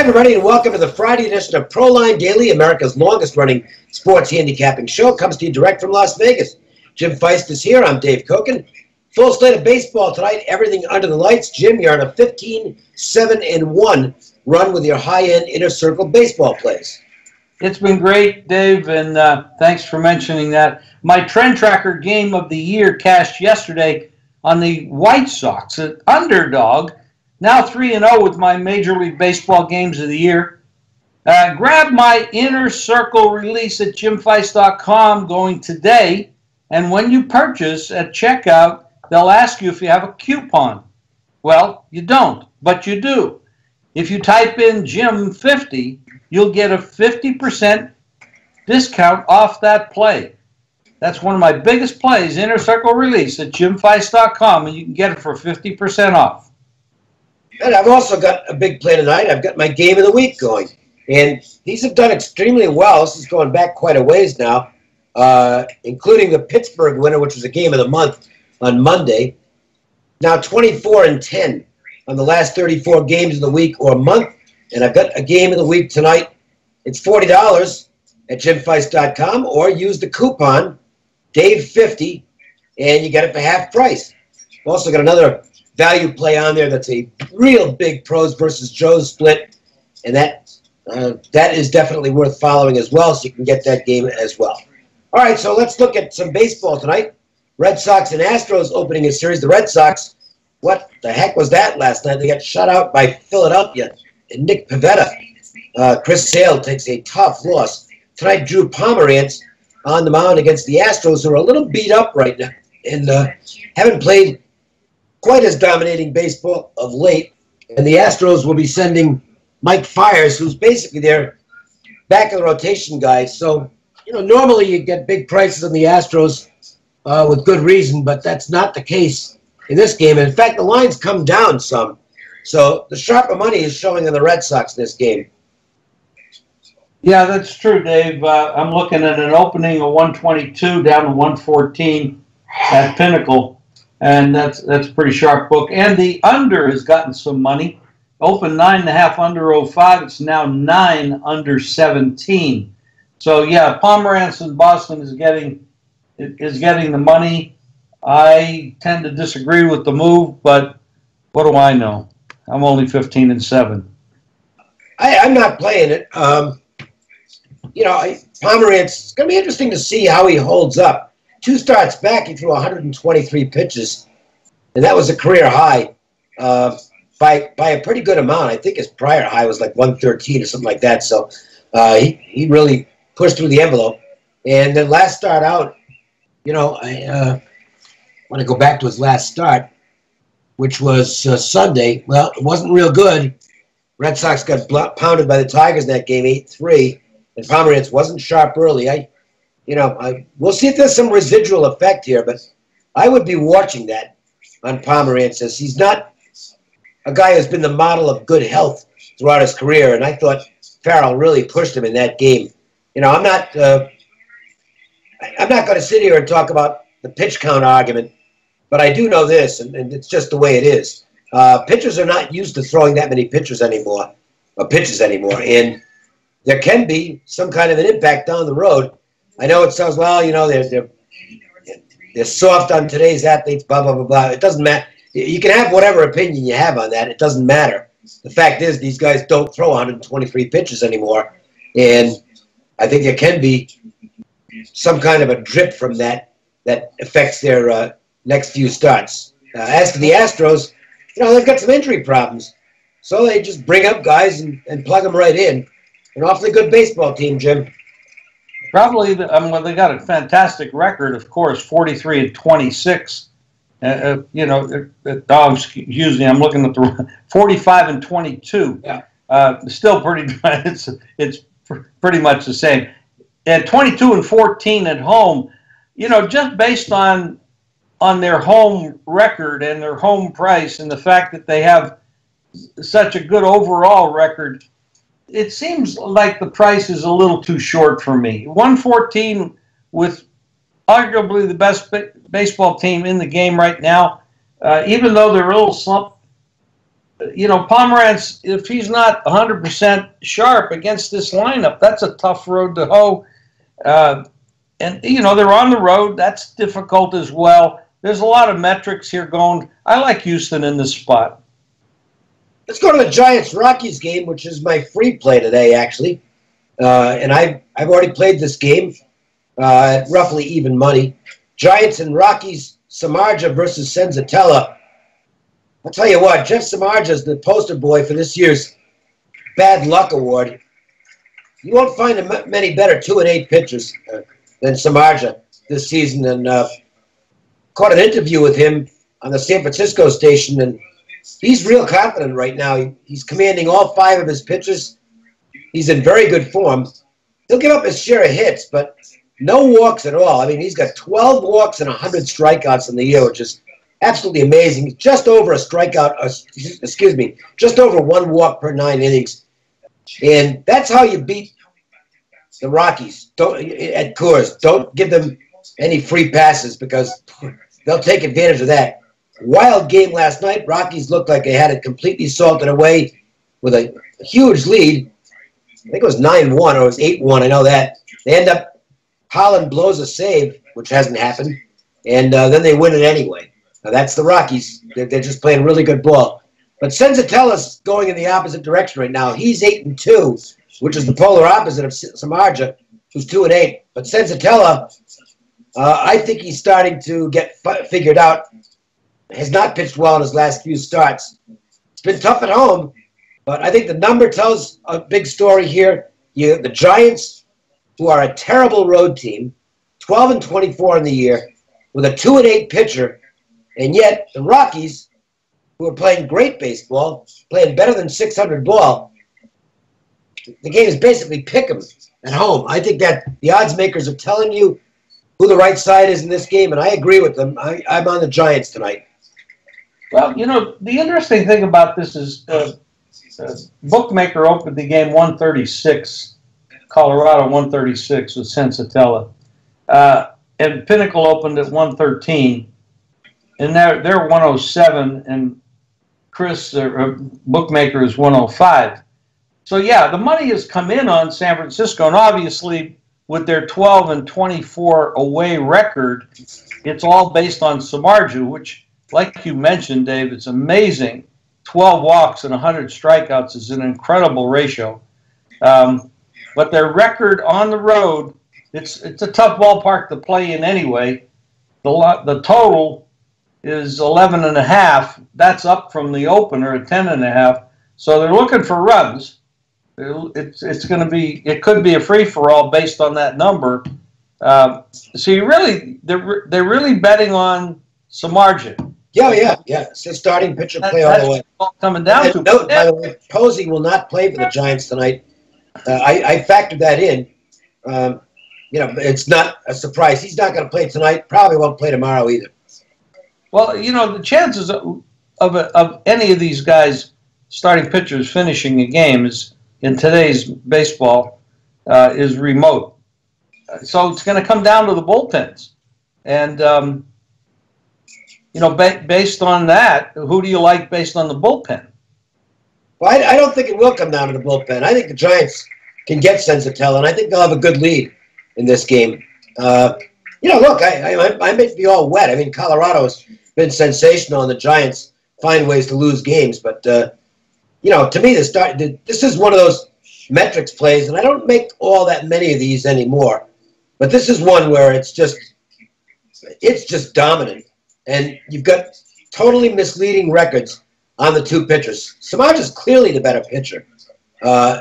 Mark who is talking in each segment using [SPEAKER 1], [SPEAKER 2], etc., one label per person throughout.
[SPEAKER 1] Hi, everybody, and welcome to the Friday edition of Proline Daily, America's longest-running sports handicapping show. It comes to you direct from Las Vegas. Jim Feist is here. I'm Dave Cokin. Full slate of baseball tonight, everything under the lights. Jim, you're on a 15-7-1 run with your high-end inner circle baseball plays.
[SPEAKER 2] It's been great, Dave, and thanks for mentioning that. My trend tracker game of the year cashed yesterday on the White Sox, an underdog. Now 3-0 with my Major League Baseball games of the year. Grab my inner circle release at jimfeist.com going today. And when you purchase at checkout, they'll ask you if you have a coupon. Well, you don't, but you do. If you type in Jim50, you'll get a 50% discount off that play. That's one of my biggest plays, inner circle release at jimfeist.com, and you can get it for 50% off.
[SPEAKER 1] And I've also got a big play tonight. I've got my game of the week going. And these have done extremely well. This is going back quite a ways now, including the Pittsburgh winner, which was a game of the month on Monday. Now 24-10 on the last 34 games of the week or month. And I've got a game of the week tonight. It's $40 at jimfeist.com, or use the coupon Dave50, and you get it for half price. I've also got another value play on there that's a real big pros versus Joes split, and that is definitely worth following as well, so you can get that game as well. All right, so let's look at some baseball tonight. Red Sox and Astros opening a series. The Red Sox, what the heck was that last night? They got shut out by Philadelphia and Nick Pivetta. Chris Sale takes a tough loss. Tonight, Drew Pomeranz on the mound against the Astros, who are a little beat up right now and haven't played quite as dominating baseball of late. And the Astros will be sending Mike Fiers, who's basically their back of the rotation guy. So, you know, normally you get big prices on the Astros with good reason, but that's not the case in this game. And in fact, the line's come down some. So the sharper money is showing on the Red Sox in this game.
[SPEAKER 2] Yeah, that's true, Dave. I'm looking at an opening of 122 down to 114 at Pinnacle. And that's a pretty sharp book. And the under has gotten some money. Open 9.5 under 05. It's now 9 under 17. So yeah, Pomeranz in Boston is getting the money. I tend to disagree with the move, but what do I know? I'm only 15-7.
[SPEAKER 1] I'm not playing it. You know, Pomeranz, it's going to be interesting to see how he holds up. 2 starts back, he threw 123 pitches, and that was a career high by a pretty good amount. I think his prior high was like 113 or something like that. So he really pushed through the envelope. And then last start out, you know, I want to go back to his last start, which was Sunday. Well, it wasn't real good. Red Sox got pounded by the Tigers in that game, 8-3, and Pomeranz wasn't sharp early. We'll see if there's some residual effect here, but I would be watching that on Pomeranz, as he's not a guy who's been the model of good health throughout his career, and I thought Farrell really pushed him in that game. You know, I'm not going to sit here and talk about the pitch count argument, but I do know this, and it's just the way it is. Pitchers are not used to throwing that many pitches anymore, and there can be some kind of an impact down the road. I know it sounds, well, you know, they're soft on today's athletes, blah, blah, blah, blah. It doesn't matter. You can have whatever opinion you have on that. It doesn't matter. The fact is, these guys don't throw 123 pitches anymore, and I think there can be some kind of a drip from that affects their next few starts. As to the Astros, you know, they've got some injury problems, so they just bring up guys and plug them right in. An awfully good baseball team, Jim.
[SPEAKER 2] Probably, well, they got a fantastic record, of course, 43-26. You know, excuse me, I'm looking at the 45-22.
[SPEAKER 1] Yeah.
[SPEAKER 2] Still pretty. It's pretty much the same. And 22-14 at home. You know, just based on their home record and their home price, and the fact that they have such a good overall record, it seems like the price is a little too short for me. 114 with arguably the best baseball team in the game right now, even though they're a little slumped Pomerantz, if he's not 100% sharp against this lineup, that's a tough road to hoe. And they're on the road. That's difficult as well. There's a lot of metrics here going. I like Houston in this spot.
[SPEAKER 1] Let's go to the Giants-Rockies game, which is my free play today, actually. And I've already played this game at roughly even money. Giants and Rockies, Samardzija versus Senzatella. I'll tell you what, Jeff Samardzija is the poster boy for this year's Bad Luck Award. You won't find many better 2-8 pitchers than Samardzija this season. And caught an interview with him on the San Francisco station, and he's real confident right now. He's commanding all 5 of his pitches. He's in very good form. He'll give up his share of hits, but no walks at all. I mean, he's got 12 walks and 100 strikeouts in the year, which is absolutely amazing. Just over a strikeout, just over 1 walk per 9 innings. And that's how you beat the Rockies at Coors. Don't give them any free passes because they'll take advantage of that. Wild game last night. Rockies looked like they had it completely salted away with a huge lead. I think it was 9-1 or it was 8-1. I know that. They end up, Holland blows a save, which hasn't happened, and then they win it anyway. Now, that's the Rockies. They're just playing really good ball. But Senzatella's going in the opposite direction right now. He's 8-2, which is the polar opposite of Samardzija, who's 2-8. But Senzatella, I think he's starting to get figured out. Has not pitched well in his last few starts. It's been tough at home, but I think the number tells a big story here. The Giants, who are a terrible road team, 12-24 in the year, with a 2-8 pitcher, and yet the Rockies, who are playing great baseball, playing better than .600 ball, the game is basically pick 'em at home. I think that the odds makers are telling you who the right side is in this game, and I agree with them. I'm on the Giants tonight.
[SPEAKER 2] Well, the interesting thing about this is bookmaker opened the game 136, Colorado 136 with Senzatella. And Pinnacle opened at 113. And they're 107, and Chris, bookmaker, is 105. So, yeah, the money has come in on San Francisco, and obviously with their 12-24 away record, it's all based on Samardzija, which, like you mentioned, Dave, it's amazing. 12 walks and 100 strikeouts is an incredible ratio. But their record on the road, it's a tough ballpark to play in anyway. The total is 11.5. That's up from the opener at 10.5. So they're looking for runs. It's going to be. It could be a free for all based on that number. So they're really betting on Samardzija.
[SPEAKER 1] Yeah. It's a starting pitcher play all the way.
[SPEAKER 2] Coming down to.
[SPEAKER 1] Note, by the way, Posey will not play for the Giants tonight. I factored that in. It's not a surprise. He's not going to play tonight. Probably won't play tomorrow either.
[SPEAKER 2] Well, the chances of any of these guys, starting pitchers, finishing a game is in today's baseball is remote. So it's going to come down to the bullpens, and based on that, who do you like based on the bullpen?
[SPEAKER 1] Well, I don't think it will come down to the bullpen. I think the Giants can get Senzatella, and I think they'll have a good lead in this game. Look, I may be all wet. I mean, Colorado's been sensational, and the Giants find ways to lose games. But, to me, this is one of those metrics plays, and I don't make all that many of these anymore. But this is one where it's just dominant. And you've got totally misleading records on the two pitchers. Samardzija is clearly the better pitcher,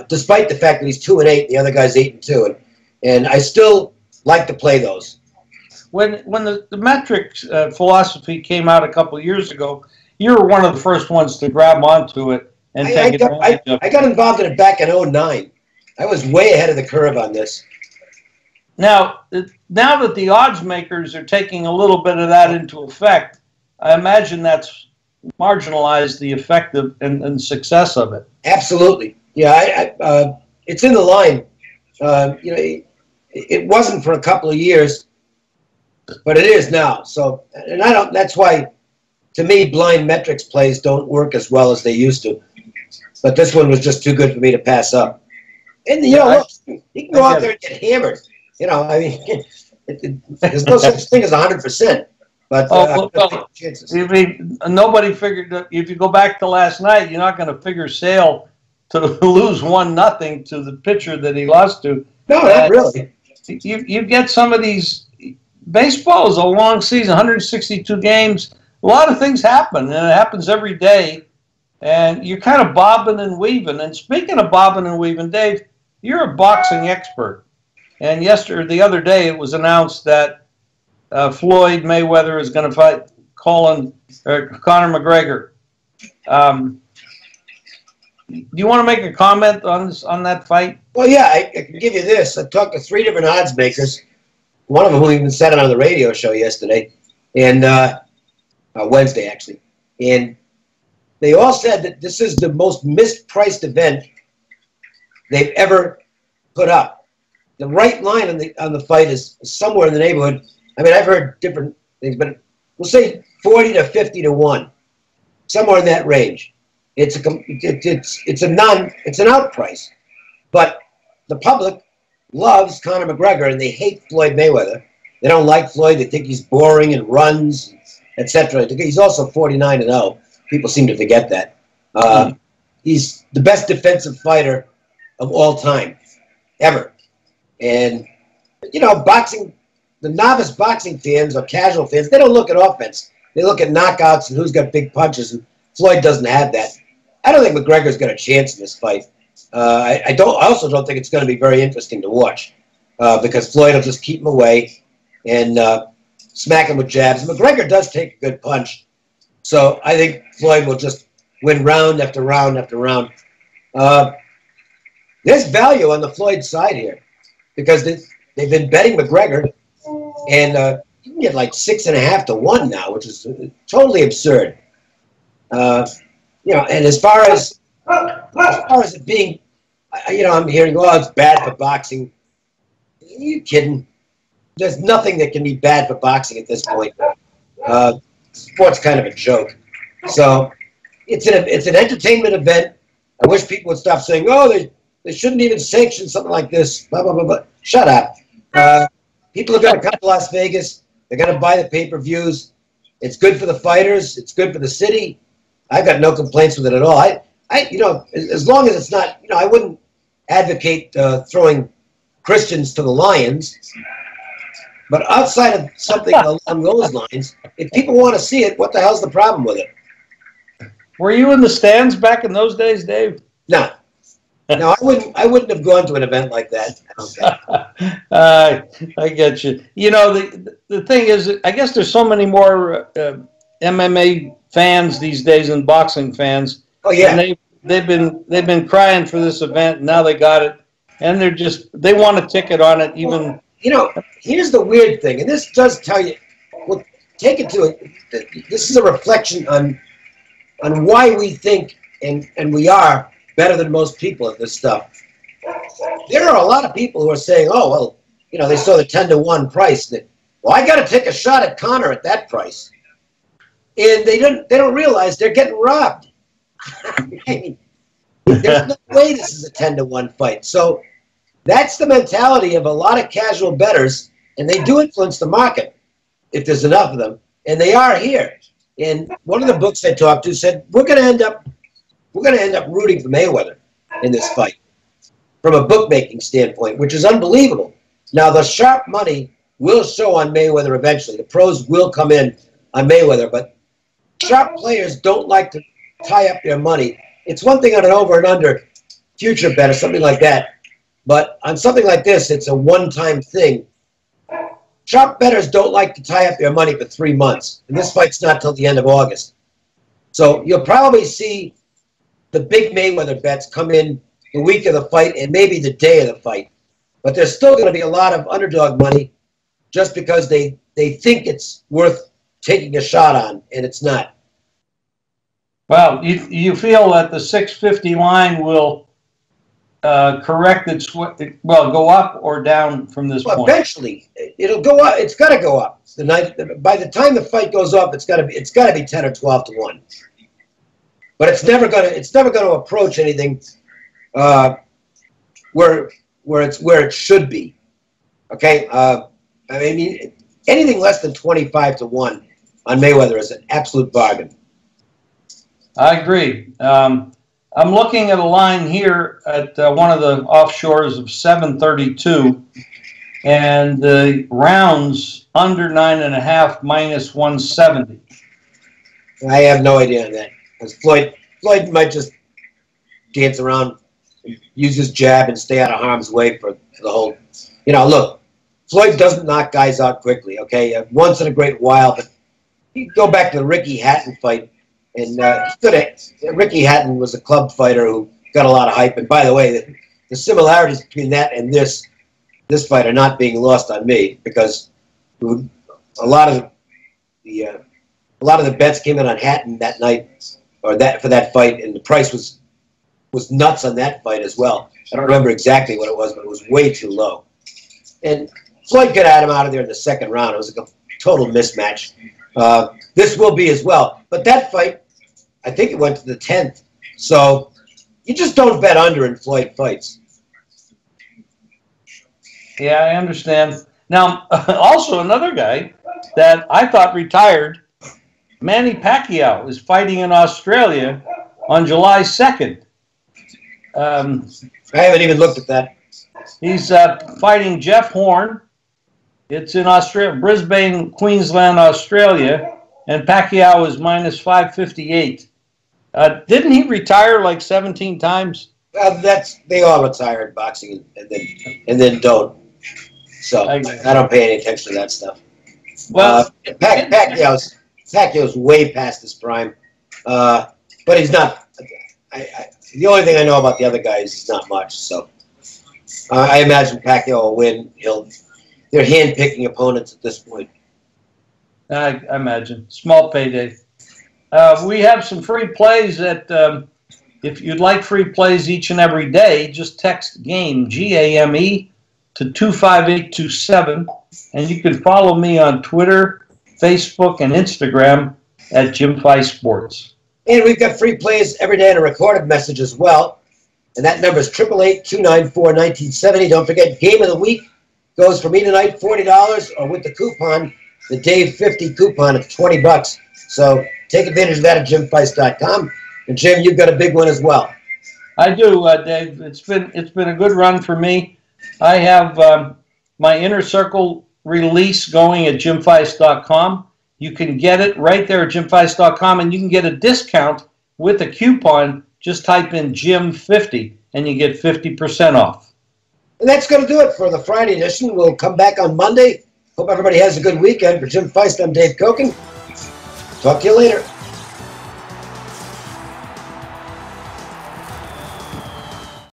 [SPEAKER 1] despite the fact that he's 2-8, the other guy's 8-2. And I still like to play those.
[SPEAKER 2] When the metrics philosophy came out a couple of years ago, you were one of the first ones to grab onto it and take advantage of it.
[SPEAKER 1] I got involved in it back in 2009. I was way ahead of the curve on this.
[SPEAKER 2] Now that the odds makers are taking a little bit of that into effect, I imagine that's marginalized the effect and success of it.
[SPEAKER 1] Absolutely. Yeah, it's in the line. It wasn't for a couple of years, but it is now. So, and that's why, to me, blind metrics plays don't work as well as they used to. But this one was just too good for me to pass up. And, you know, look, you can go out there and get hammered. You know, I mean, there's no such thing as 100%. But chances.
[SPEAKER 2] Nobody figured that if you go back to last night, you're not going to figure Sale to lose 1-0 to the pitcher that he lost to.
[SPEAKER 1] No, not really.
[SPEAKER 2] You get some of these. Baseball is a long season, 162 games. A lot of things happen, and it happens every day. And you're kind of bobbing and weaving. And speaking of bobbing and weaving, Dave, you're a boxing expert. And the other day, it was announced that Floyd Mayweather is going to fight Conor McGregor. Do you want to make a comment on that fight?
[SPEAKER 1] Well, yeah, I can give you this. I talked to 3 different odds makers. One of them who even said it on the radio show yesterday, and Wednesday actually, and they all said that this is the most mispriced event they've ever put up. The right line on the fight is somewhere in the neighborhood. I mean, I've heard different things, but we'll say 40 to 50 to 1, somewhere in that range. It's an out price, but the public loves Conor McGregor and they hate Floyd Mayweather. They don't like Floyd. They think he's boring and runs, etc. He's also 49-0. People seem to forget that. He's the best defensive fighter of all time, ever. And, you know, boxing, the novice boxing fans or casual fans, they don't look at offense. They look at knockouts and who's got big punches, and Floyd doesn't have that. I don't think McGregor's got a chance in this fight. I also don't think it's going to be very interesting to watch because Floyd will just keep him away and smack him with jabs. McGregor does take a good punch, so I think Floyd will just win round after round after round. There's value on the Floyd side here because they've been betting McGregor, and you can get like 6.5 to 1 now, which is totally absurd. You know, and as far as it being, you know, I'm hearing, oh, it's bad for boxing. Are you kidding? There's nothing that can be bad for boxing at this point. Sport's kind of a joke. So it's an entertainment event. I wish people would stop saying, oh, they shouldn't even sanction something like this. Blah, blah, blah, blah. Shut up. People are going to come to Las Vegas. They're going to buy the pay-per-views. It's good for the fighters. It's good for the city. I've got no complaints with it at all. You know, as long as it's not, you know, I wouldn't advocate throwing Christians to the lions. But outside of something along those lines, if people want to see it, what the hell's the problem with it?
[SPEAKER 2] Were you in the stands back in those days, Dave?
[SPEAKER 1] No. No, I wouldn't have gone to an event like that.
[SPEAKER 2] Okay. I get you. You know, the thing is, I guess there's so many more MMA fans these days than boxing fans.
[SPEAKER 1] Oh yeah.
[SPEAKER 2] And they've been crying for this event, and now they got it, and they want a ticket on it. Even
[SPEAKER 1] well, you know, here's the weird thing, and this does tell you. Well, take it to it. This is a reflection on why we think and we are better than most people at this stuff. There are a lot of people who are saying, "Oh, well, you know, they saw the 10 to 1 price. Well, I got to take a shot at Conor at that price," and they don't realize they're getting robbed. I mean, there's no way this is a 10 to 1 fight. So that's the mentality of a lot of casual bettors, and they do influence the market if there's enough of them, and they are here. And one of the books I talked to said we're going to end up rooting for Mayweather in this fight from a bookmaking standpoint, which is unbelievable. Now the sharp money will show on Mayweather eventually. The pros will come in on Mayweather, but sharp players don't like to tie up their money. It's one thing on an over and under future bet or something like that, but on something like this, it's a one-time thing. Sharp bettors don't like to tie up their money for 3 months, and this fight's not till the end of August. So you'll probably see the big Mayweather bets come in the week of the fight and maybe the day of the fight, but there's still going to be a lot of underdog money just because they think it's worth taking a shot on, and it's not.
[SPEAKER 2] Well, you feel that the 650 line will correct its well, go up or down from this
[SPEAKER 1] Well,
[SPEAKER 2] point?
[SPEAKER 1] eventually, it'll go up. It's got to go up. By the time the fight goes up, it's got to be 10 or 12 to 1. But it's never gonna approach anything where it should be. Okay, I mean, anything less than 25 to 1 on Mayweather is an absolute bargain.
[SPEAKER 2] I agree. I'm looking at a line here at one of the offshores of 732, and the rounds under 9.5 minus 170.
[SPEAKER 1] I have no idea on that, because Floyd might just dance around, use his jab, and stay out of harm's way for the whole. You know, look, Floyd doesn't knock guys out quickly. Okay, once in a great while, but you go back to the Ricky Hatton fight. And Ricky Hatton was a club fighter who got a lot of hype. And by the way, the similarities between that and this fight are not being lost on me, because a lot of the bets came in on Hatton that night, or for that fight, and the price was nuts on that fight as well. I don't remember exactly what it was, but it was way too low. And Floyd got him out of there in the second round. It was a total mismatch. This will be as well. But that fight, I think it went to the 10th. So you just don't bet under in Floyd fights.
[SPEAKER 2] Yeah, I understand. Now, also another guy that I thought retired, Manny Pacquiao, is fighting in Australia on July 2nd.
[SPEAKER 1] I haven't even looked at that.
[SPEAKER 2] He's fighting Jeff Horn. It's in Australia, Brisbane, Queensland, Australia, and Pacquiao is minus 558. Didn't he retire like 17 times?
[SPEAKER 1] They all retire in boxing and then don't. So I don't pay any attention to that stuff. Well, Pacquiao's way past his prime, but he's not. The only thing I know about the other guys is not much. So I imagine Pacquiao will win. They're hand-picking opponents at this point.
[SPEAKER 2] I imagine. Small payday. We have some free plays that if you'd like free plays each and every day, just text GAME, G-A-M-E, to 25827. And you can follow me on Twitter, Facebook, and Instagram at Jim Feist Sports.
[SPEAKER 1] And we've got free plays every day and a recorded message as well. And that number is 888-294-1970. Don't forget, Game of the Week goes for me tonight, $40, or with the coupon, the Dave 50 coupon, it's $20. So take advantage of that at jimfeist.com. And Jim, you've got a big one as well.
[SPEAKER 2] I do, Dave. It's been a good run for me. I have my Inner Circle release going at jimfeist.com. You can get it right there at jimfeist.com, and you can get a discount with a coupon. Just type in Jim50, and you get 50% off.
[SPEAKER 1] And that's going to do it for the Friday edition. We'll come back on Monday. Hope everybody has a good weekend. For Jim Feist, I'm Dave Cokin. Talk to you later.